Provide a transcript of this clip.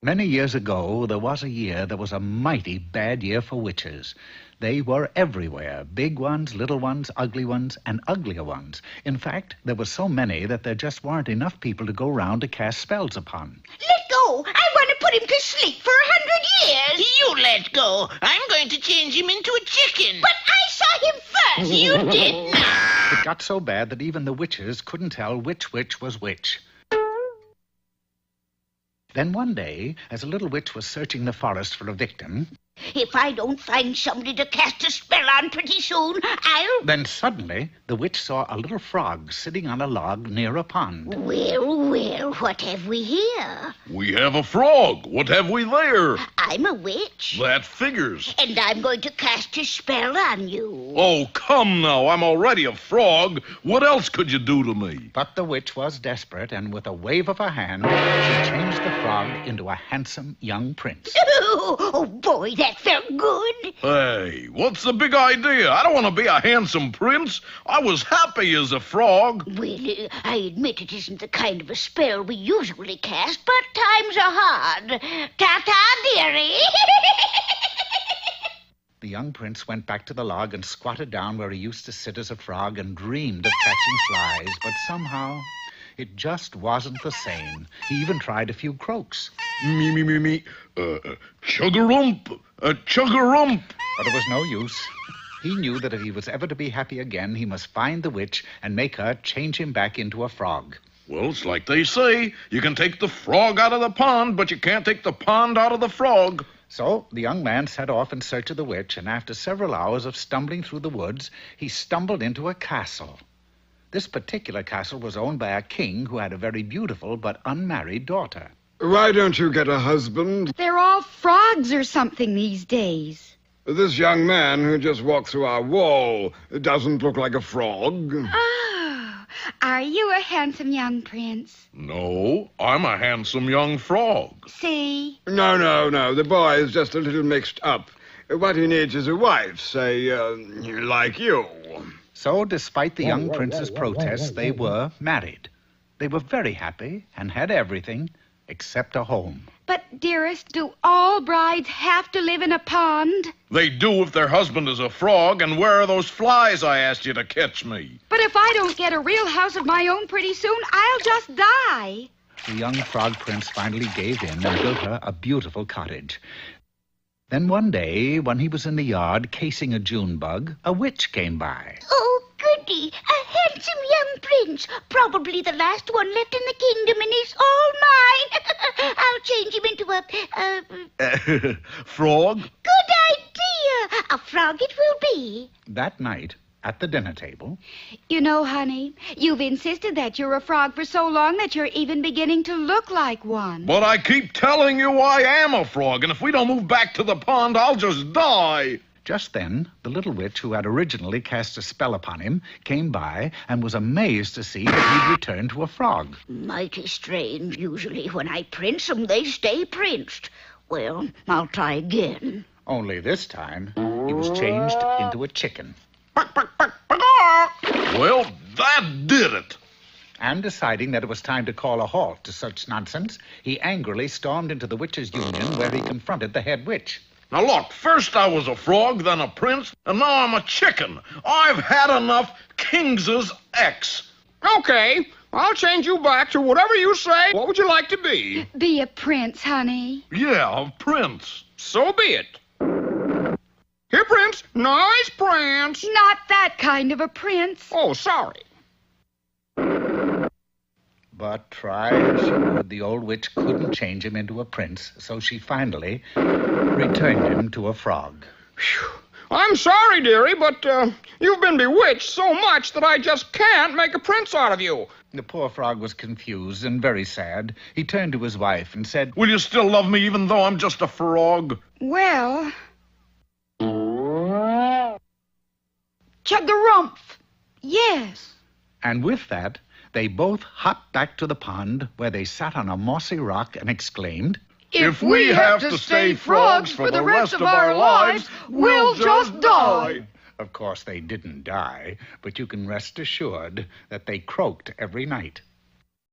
Many years ago, there was a mighty bad year for witches. They were everywhere, big ones, little ones, ugly ones, and uglier ones. In fact, there were so many that there just weren't enough people to go round to cast spells upon. Let go! I want to put him to sleep for 100 years! You let go. I'm going to change him into a chicken. But I saw him first! You did not. It got so bad that even the witches couldn't tell which witch was which. Then one day, as a little witch was searching the forest for a victim... If I don't find somebody to cast a spell on pretty soon, I'll... Then suddenly, the witch saw a little frog sitting on a log near a pond. Well, what have we here? We have a frog. What have we there? I'm a witch. That figures. And I'm going to cast a spell on you. Oh, come now. I'm already a frog. What else could you do to me? But the witch was desperate, and with a wave of her hand, she changed the frog into a handsome young prince. Oh, boy, that felt good. Hey, what's the big idea? I don't want to be a handsome prince. I was happy as a frog. Well, I admit it isn't the kind of a spell we usually cast, but times are hard. Ta-ta, dearie. The young prince went back to the log and squatted down where he used to sit as a frog and dreamed of catching flies, but somehow it just wasn't the same. He even tried a few croaks. Me. Chug-a-rump. Chug-a-rump. But it was no use. He knew that if he was ever to be happy again, he must find the witch and make her change him back into a frog. Well, it's like they say. You can take the frog out of the pond, but you can't take the pond out of the frog. So the young man set off in search of the witch, and after several hours of stumbling through the woods, he stumbled into a castle. This particular castle was owned by a king who had a very beautiful but unmarried daughter. Why don't you get a husband? They're all frogs or something these days. This young man who just walked through our wall doesn't look like a frog. Oh, are you a handsome young prince? No, I'm a handsome young frog. See? No. The boy is just a little mixed up. What he needs is a wife, say, like you. So, despite the young prince's protests, they were married. They were very happy and had everything except a home. But, dearest, do all brides have to live in a pond? They do if their husband is a frog. And where are those flies I asked you to catch me? But if I don't get a real house of my own pretty soon, I'll just die. The young frog prince finally gave in and built her a beautiful cottage. Then one day, when he was in the yard casing a June bug, a witch came by. Oh, goody, a handsome young prince. Probably the last one left in the kingdom, and he's all mine. I'll change him into a Frog? Good idea. A frog it will be. That night, at the dinner table... You know, honey, you've insisted that you're a frog for so long that you're even beginning to look like one. But I keep telling you I am a frog, and if we don't move back to the pond, I'll just die. Just then, the little witch who had originally cast a spell upon him came by and was amazed to see that he'd returned to a frog. Mighty strange. Usually when I prince 'em, they stay princed. Well, I'll try again. Only this time, he was changed into a chicken. Well, that did it. And deciding that it was time to call a halt to such nonsense, he angrily stormed into the witches' union where he confronted the head witch. Now look, first I was a frog, then a prince, and now I'm a chicken. I've had enough King's X. Okay, I'll change you back to whatever you say. What would you like to be? Be a prince, honey. Yeah, a prince. So be it. Here, Prince. Nice prince. Not that kind of a prince. Oh, sorry. But try as she would, the old witch couldn't change him into a prince, so she finally returned him to a frog. Whew. I'm sorry, dearie, but you've been bewitched so much that I just can't make a prince out of you. The poor frog was confused and very sad. He turned to his wife and said, Will you still love me even though I'm just a frog? Well... Chug-a-rumph. Yes. And with that, they both hopped back to the pond where they sat on a mossy rock and exclaimed, If we have to stay frogs for the rest of our lives, we'll just die. Of course, they didn't die, but you can rest assured that they croaked every night.